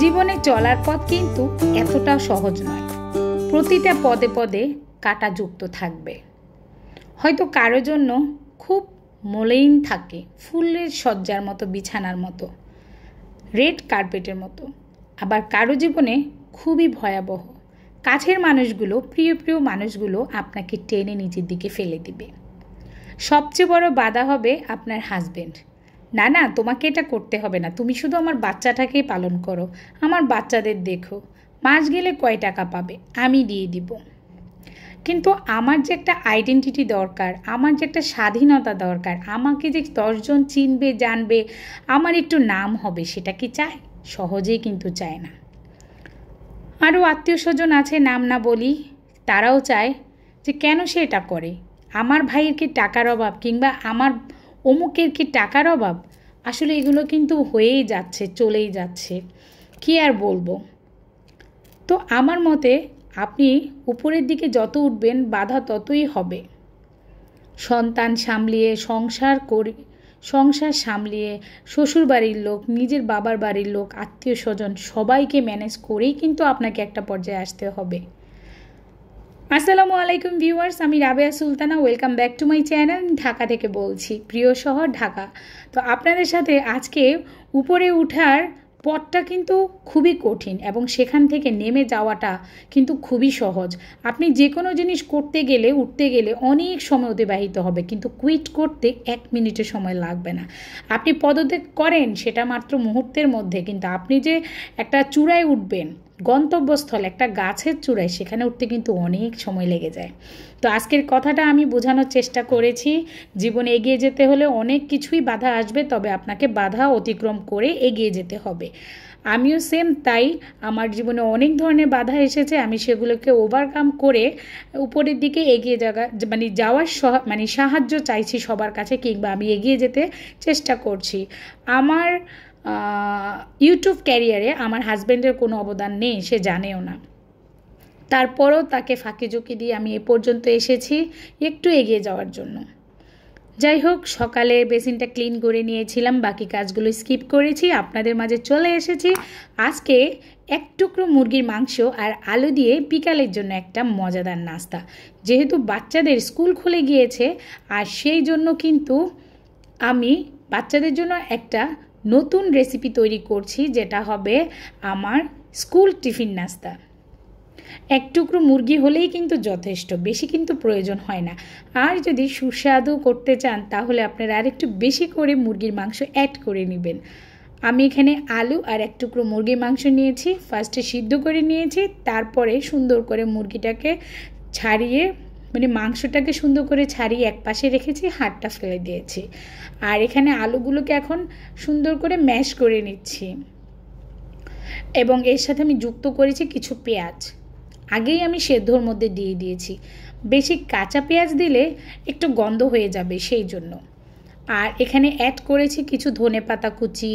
জীবনে চলার পথ কিন্তু এতটা সহজ নয়। প্রতিটা পদে পদে কাঁটাযুক্ত থাকবে। হয়তো কারো জন্য খুব মলিন থাকে, ফুলের সজ্জার মতো, বিছানার মতো, রেড কার্পেটের মতো। আবার কারো জীবনে খুবই ভয়াবহ। কাছের মানুষগুলো, প্রিয় প্রিয় মানুষগুলো আপনাকে টেনে নিচের দিকে ফেলে দিবে। সবচেয়ে বড় বাধা হবে আপনার হাজবেন্ড। না না, তোমাকে এটা করতে হবে না, তুমি শুধু আমার বাচ্চাটাকেই পালন করো, আমার বাচ্চাদের দেখো, মাস গেলে কয় টাকা পাবে, আমি দিয়ে দিব। কিন্তু আমার যে একটা আইডেন্টিটি দরকার, আমার যে একটা স্বাধীনতা দরকার, আমাকে যে 10 জন চিনবে, জানবে, আমার একটু নাম হবে, সেটা কি চায়? সহজেই কিন্তু চায় না। আরও আত্মীয় স্বজন আছে, নাম না বলি, তারাও চায় যে কেন সে এটা করে, আমার ভাইয়ের কি টাকার অভাব, কিংবা আমার অমুকের কি টাকার অভাব। আসলে এগুলো কিন্তু হয়েই যাচ্ছে, চলেই যাচ্ছে, কি আর বলবো। তো আমার মতে আপনি উপরের দিকে যত উঠবেন বাধা ততই হবে। সন্তান সামলিয়ে, সংসার সামলিয়ে, শ্বশুর বাড়ির লোক, নিজের বাবার বাড়ির লোক, আত্মীয় স্বজন সবাইকে ম্যানেজ করেই কিন্তু আপনাকে একটা পর্যায়ে আসতে হবে। আসসালামু আলাইকুম ভিউয়ার্স, আমি Rabeya Sultana. Welcome back to my channel. Dhaka থেকে বলছি, প্রিয় শহর ঢাকা। তো আপনাদের সাথে আজকে উপরে ওঠার পথটা কিন্তু খুবই কঠিন এবং সেখান থেকে নেমে যাওয়াটা কিন্তু খুবই সহজ। আপনি যে কোনো জিনিস করতে গেলে, উঠতে গেলে অনেক সময় অতিবাহিত হবে, কিন্তু কুইট করতে 1 মিনিটের সময় লাগবে না। আপনি পদত্যাগ করেন সেটা মাত্র মুহূর্তের মধ্যে, কিন্তু আপনি যে একটা চূড়ায় উঠবেন, গন্তব্যস্থল একটা গাছের চূড়ায়, সেখানে উঠতে কিন্তু অনেক সময় লেগে যায়। তো আজকের কথাটা আমি বোঝানোর চেষ্টা করেছি, জীবনে এগিয়ে যেতে হলে অনেক কিছুই বাধা আসবে, তবে আপনাকে বাধা অতিক্রম করে এগিয়ে যেতে হবে। আমিও সেম তাই, আমার জীবনে অনেক ধরনের বাধা এসেছে, আমি সেগুলোকে ওভারকাম করে উপরের দিকে এগিয়ে যাওয়ার সাহায্য চাইছি সবার কাছে, কিংবা আমি এগিয়ে যেতে চেষ্টা করছি। আমার ইউটিউব ক্যারিয়ারে আমার হাজব্যান্ডের কোনো অবদান নেই, সে জানেও না। তারপরও তাকে ফাঁকি ঝুঁকি দিয়ে আমি এ পর্যন্ত এসেছি একটু এগিয়ে যাওয়ার জন্য। যাই হোক, সকালে বেসিনটা ক্লিন করে নিয়েছিলাম, বাকি কাজগুলো স্কিপ করেছি, আপনাদের মাঝে চলে এসেছি। আজকে 1 টুকরো মুরগির মাংস আর আলু দিয়ে বিকালের জন্য একটা মজাদার নাস্তা। যেহেতু বাচ্চাদের স্কুল খুলে গিয়েছে, আর সেই জন্য কিন্তু আমি বাচ্চাদের জন্য একটা নতুন রেসিপি তৈরি করছি, যেটা হবে আমার স্কুল টিফিন নাস্তা। 1 টুকরো মুরগি হলেই কিন্তু যথেষ্ট, বেশি কিন্তু প্রয়োজন হয় না। আর যদি সুস্বাদু করতে চান তাহলে আপনারা আরেকটু বেশি করে মুরগির মাংস অ্যাড করে নেবেন। আমি এখানে আলু আর 1 টুকরো মুরগির মাংস নিয়েছি, ফার্স্টে সিদ্ধ করে নিয়েছি, তারপরে সুন্দর করে মুরগিটাকে ছাড়িয়ে মাংসটাকে সুন্দর করে ছাড়িয়ে এক পাশে রেখেছি, হাড়টা ফেলে দিয়েছি। আর এখানে আলুগুলোকে এখন সুন্দর করে ম্যাশ করে নিচ্ছি, এবং এর সাথে আমি যুক্ত করেছি কিছু পেঁয়াজ। আগেই আমি সেদ্ধর মধ্যে দিয়ে দিয়েছি, বেশি কাঁচা পেঁয়াজ দিলে একটু গন্ধ হয়ে যাবে, সেই জন্য। আর এখানে অ্যাড করেছি কিছু ধনেপাতা কুচি,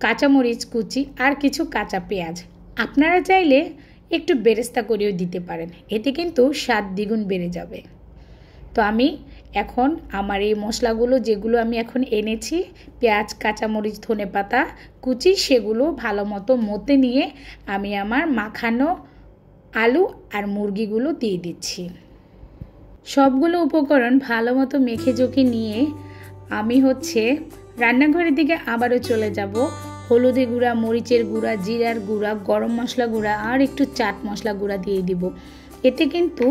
কাঁচামরিচ কুচি, আর কিছু কাঁচা পেঁয়াজ। আপনারা চাইলে একটু বেরেস্তা করেও দিতে পারেন, এতে কিন্তু স্বাদ দ্বিগুণ বেড়ে যাবে। তো আমি এখন আমার এই মশলাগুলো, যেগুলো আমি এখন এনেছি, পেঁয়াজ, কাঁচামরিচ, ধনেপাতা কুচি, সেগুলো ভালো মতো মতে নিয়ে আমি আমার মাখানো আলু আর মুরগিগুলো দিয়ে দিচ্ছি। সবগুলো উপকরণ ভালো মতো মেখে জোখে নিয়ে আমি রান্নাঘরের দিকে আবারও চলে যাব। হলুদের গুঁড়া, মরিচের গুঁড়া, জিরার গুঁড়া, গরম মশলা গুঁড়া আর একটু চাট মশলা গুঁড়া দিয়ে দিব। এতে কিন্তু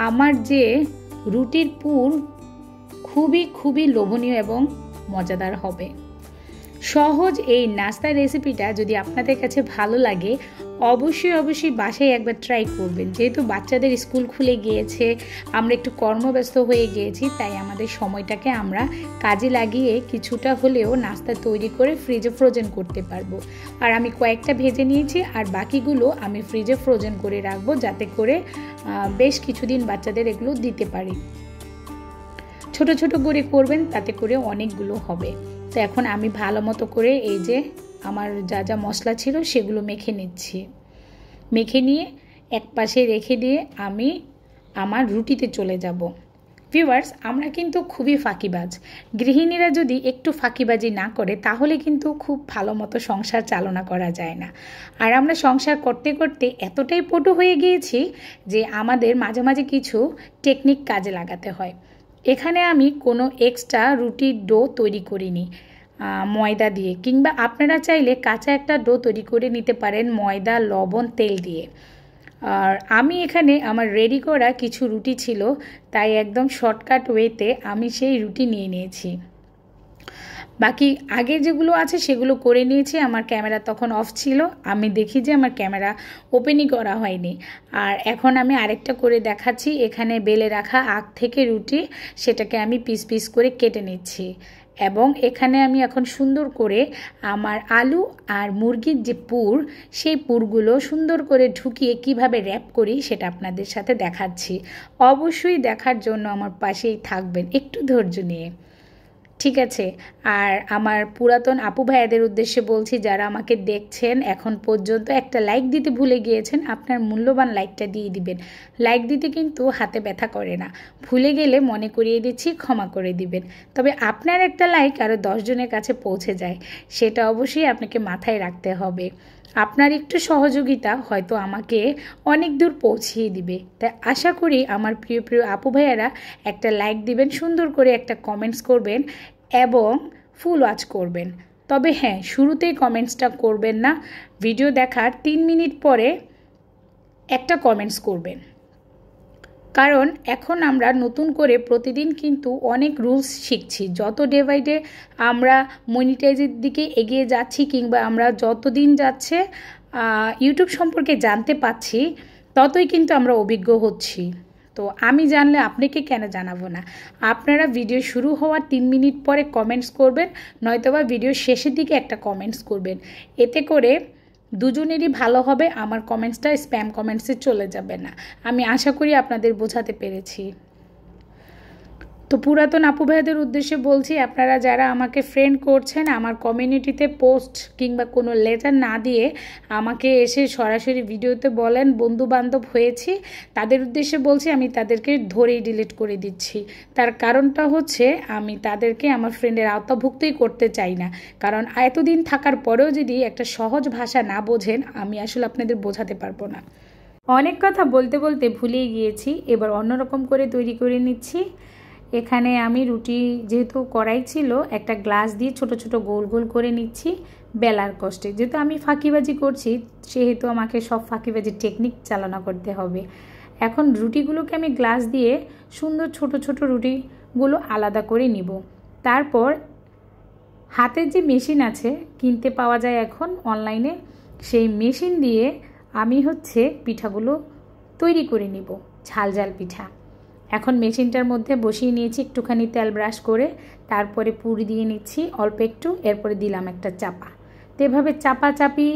আমার যে রুটির পুর খুবই খুবই লোভনীয় এবং মজাদার হবে। সহজ এই নাস্তার রেসিপিটা যদি আপনাদের কাছে ভালো লাগে, অবশ্যই বাসায় একবার ট্রাই করবেন। যেহেতু বাচ্চাদের স্কুল খুলে গিয়েছে, আমরা একটু কর্মব্যস্ত হয়ে গিয়েছি, তাই আমাদের সময়টাকে আমরা কাজে লাগিয়ে কিছুটা হলেও নাস্তা তৈরি করে ফ্রিজে ফ্রোজেন করতে পারবো। আর আমি কয়েকটা ভেজে নিয়েছি, আর বাকিগুলো আমি ফ্রিজে ফ্রোজেন করে রাখবো, যাতে করে বেশ কিছুদিন বাচ্চাদের এগুলো দিতে পারি। ছোট ছোট করে করবেন, তাতে করে অনেকগুলো হবে। তো এখন আমি ভালো মতো করে এই যে আমার যা যা মশলা ছিল সেগুলো মেখে নিচ্ছি। মেখে নিয়ে এক পাশে রেখে দিয়ে আমি আমার রুটিতে চলে যাব। ভিউয়ার্স, আমরা কিন্তু খুবই ফাঁকিবাজ। গৃহিণীরা যদি একটু ফাঁকিবাজি না করে তাহলে কিন্তু খুব ভালো মতো সংসার চালনা করা যায় না। আর আমরা সংসার করতে করতে এতটাই পটু হয়ে গিয়েছি যে আমাদের মাঝে মাঝে কিছু টেকনিক কাজে লাগাতে হয়। এখানে আমি কোনো এক্সট্রা রুটির ডো তৈরি করিনি ময়দা দিয়ে, কিংবা আপনারা চাইলে কাঁচা একটা ডো তৈরি করে নিতে পারেন ময়দা, লবণ, তেল দিয়ে। আর আমি এখানে আমার রেডি করা কিছু রুটি ছিল, তাই একদম শর্টকাট ওয়েতে আমি সেই রুটি নিয়ে নিয়েছি। বাকি আগে যেগুলো আছে সেগুলো করে নিয়েছি। আমার ক্যামেরা তখন অফ ছিল, আমি দেখি যে আমার ক্যামেরা ওপেনই করা হয়নি। আর এখন আমি আরেকটা করে দেখাচ্ছি। এখানে বেলে রাখা আখ থেকে রুটি, সেটাকে আমি পিস পিস করে কেটে নিচ্ছি। এবং এখানে আমি এখন সুন্দর করে আমার আলু আর মুরগির যে পুর, সেই পুরগুলো সুন্দর করে ঢুকিয়ে কিভাবে র্যাপ করি সেটা আপনাদের সাথে দেখাচ্ছি। অবশ্যই দেখার জন্য আমার পাশেই থাকবেন, একটু ধৈর্য নিয়ে, ঠিক আছে? আর আমার পুরাতন আপু ভাইয়াদের উদ্দেশ্যে বলছি, যারা আমাকে দেখছেন এখন পর্যন্ত একটা লাইক দিতে ভুলে গিয়েছেন, আপনার মূল্যবান লাইকটা দিয়ে দিবেন। লাইক দিতে কিন্তু হাতে ব্যথা করে না, ভুলে গেলে মনে করিয়ে দিচ্ছি, ক্ষমা করে দিবেন। তবে আপনার একটা লাইক আরও 10 জনের কাছে পৌঁছে যায়, সেটা অবশ্যই আপনাকে মাথায় রাখতে হবে। আপনার একটু সহযোগিতা হয়তো আমাকে অনেক দূর পৌঁছিয়ে দিবে। তাই আশা করি আমার প্রিয় প্রিয় আপু ভাইয়ারা একটা লাইক দিবেন, সুন্দর করে একটা কমেন্টস করবেন এবং ফুল ওয়াচ করবেন। তবে হ্যাঁ, শুরুতেই কমেন্টসটা করবেন না, ভিডিও দেখার 3 মিনিট পরে একটা কমেন্টস করবেন। কারণ এখন আমরা নতুন করে প্রতিদিন কিন্তু অনেক রুলস শিখছি। যত ডে বাই ডে আমরা মনিটাইজের দিকে এগিয়ে যাচ্ছি, কিংবা আমরা যত দিন যাচ্ছে ইউটিউব সম্পর্কে জানতে পাচ্ছি, ততই কিন্তু আমরা অভিজ্ঞ হচ্ছি। তো আমি জানলে আপনাকে কেন জানাবো না? আপনারা ভিডিও শুরু হওয়ার 3 মিনিট পরে কমেন্টস করবেন, নয়তোবা ভিডিও শেষের দিকে একটা কমেন্টস করবেন। এতে করে দুজনেরই ভালো হবে, আমার কমেন্টসটা স্প্যাম কমেন্টসে চলে যাবে না। আমি আশা করি আপনাদের বোঝাতে পেরেছি। তো পুরাতন আপু ভাইদের উদ্দেশ্যে বলছি, আপনারা যারা আমাকে ফ্রেন্ড করছেন, আমার কমিউনিটিতে পোস্ট কিংবা কোনো লেটার না দিয়ে আমাকে এসে সরাসরি ভিডিওতে বলেন বন্ধু বান্ধব হয়েছি, তাদের উদ্দেশ্যে বলছি আমি তাদেরকে ধরেই ডিলিট করে দিচ্ছি। তার কারণটা হচ্ছে আমি তাদেরকে আমার ফ্রেন্ডের আওতাভুক্তই করতে চাই না। কারণ এতদিন থাকার পরেও যদি একটা সহজ ভাষা না বোঝেন, আমি আসলে আপনাদের বোঝাতে পারবো না। অনেক কথা বলতে বলতে ভুলেই গিয়েছি, এবার অন্যরকম করে তৈরি করে নিচ্ছি। এখানে আমি রুটি যেহেতু কড়াই ছিল, একটা গ্লাস দিয়ে ছোট ছোট গোল গোল করে নিচ্ছি বেলার কষ্টে। যেহেতু আমি ফাঁকিবাজি করছি, সেহেতু আমাকে সব ফাঁকিবাজির টেকনিক চালনা করতে হবে। এখন রুটিগুলোকে আমি গ্লাস দিয়ে সুন্দর ছোট ছোট রুটিগুলো আলাদা করে নিব। তারপর হাতের যে মেশিন আছে, কিনতে পাওয়া যায় এখন অনলাইনে, সেই মেশিন দিয়ে আমি পিঠাগুলো তৈরি করে নিব, ঝাল ঝাল পিঠা। এখন মেশিনটার মধ্যে বসিয়ে নিয়েছি একটুখানি তেল ব্রাশ করে, তারপরে পুরি দিয়ে নিচ্ছি অল্প একটু, এরপরে দিলাম একটা চাপা। তো এভাবে চাপাচাপি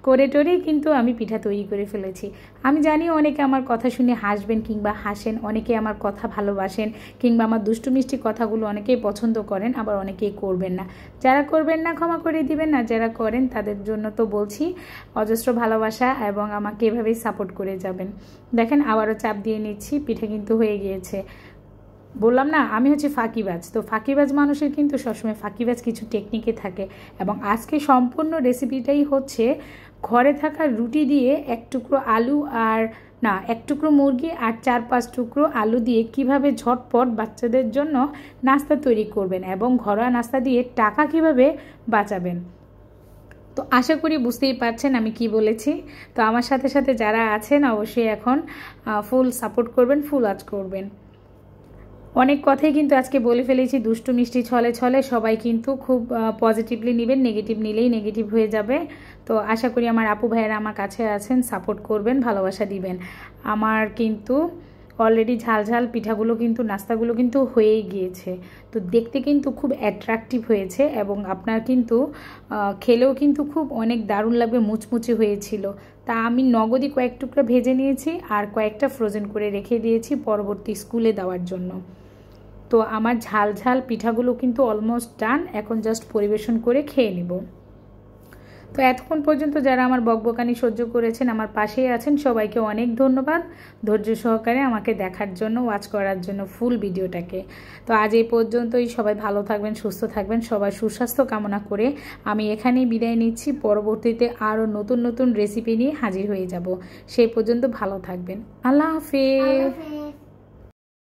করে টোরেই কিন্তু আমি পিঠা তৈরি করে ফেলেছি। আমি জানি অনেকে আমার কথা শুনে হাসবেন কিংবা হাসেন, অনেকে আমার কথা ভালোবাসেন কিংবা আমার দুষ্টু মিষ্টি কথাগুলো অনেকেই পছন্দ করেন, আবার অনেকেই করবেন না। যারা করবেন না ক্ষমা করে দিবেন, আর যারা করেন তাদের জন্য তো বলছি অজস্র ভালোবাসা, এবং আমাকে এভাবেই সাপোর্ট করে যাবেন। দেখেন আবারও চাপ দিয়ে নিচ্ছি, পিঠা কিন্তু হয়ে গিয়েছে। বললাম না আমি ফাঁকিবাজ। তো ফাঁকিবাজ মানুষের কিন্তু সবসময় ফাঁকিবাজ কিছু টেকনিকে থাকে, এবং আজকে সম্পূর্ণ রেসিপিটাই ঘরে থাকা রুটি দিয়ে এক টুকরো মুরগি আর 4-5 টুকরো আলু দিয়ে কিভাবে ঝটপট বাচ্চাদের জন্য নাস্তা তৈরি করবেন, এবং ঘরোয়া নাস্তা দিয়ে টাকা কিভাবে বাঁচাবেন। তো আশা করি বুঝতেই পারছেন আমি কি বলেছি। তো আমার সাথে সাথে যারা আছেন অবশ্যই এখন ফুল সাপোর্ট করবেন, ফুল ওয়াচ করবেন। অনেক কথাই কিন্তু আজকে বলে ফেলেছি, দুষ্টু মিষ্টি ছলে ছলে, সবাই কিন্তু খুব পজিটিভলি নেবেন, নেগেটিভ নিলেই নেগেটিভ হয়ে যাবে। তো আশা করি আমার আপু ভাইয়েরা আমার কাছে আছেন, সাপোর্ট করবেন, ভালোবাসা দিবেন। আমার কিন্তু অলরেডি ঝাল ঝাল পিঠাগুলো কিন্তু নাস্তাগুলো কিন্তু হয়েই গিয়েছে। তো দেখতে কিন্তু খুব অ্যাট্রাকটিভ হয়েছে, এবং আপনার কিন্তু খেলেও কিন্তু খুব অনেক দারুণ লাগবে, মুচমুচে হয়েছিল। তা আমি নগদই কয়েক টুকরা ভেজে নিয়েছি, আর কয়েকটা ফ্রোজেন করে রেখে দিয়েছি পরবর্তী স্কুলে দেওয়ার জন্য। তো আমার ঝাল ঝাল পিঠাগুলো কিন্তু অলমোস্ট ডান, এখন জাস্ট পরিবেশন করে খেয়ে নিব। তো এতক্ষণ পর্যন্ত যারা আমার বকবকানি সহ্য করেছেন, আমার পাশেই আছেন, সবাইকে অনেক ধন্যবাদ ধৈর্য সহকারে আমাকে দেখার জন্য, ওয়াচ করার জন্য ফুল ভিডিওটাকে। তো আজ এই পর্যন্তই। সবাই ভালো থাকবেন, সুস্থ থাকবেন, সবার সুস্বাস্থ্য কামনা করে আমি এখানেই বিদায় নিচ্ছি। পরবর্তীতে আরও নতুন নতুন রেসিপি নিয়ে হাজির হয়ে যাব। সেই পর্যন্ত ভালো থাকবেন। আল্লাহ হাফেজ।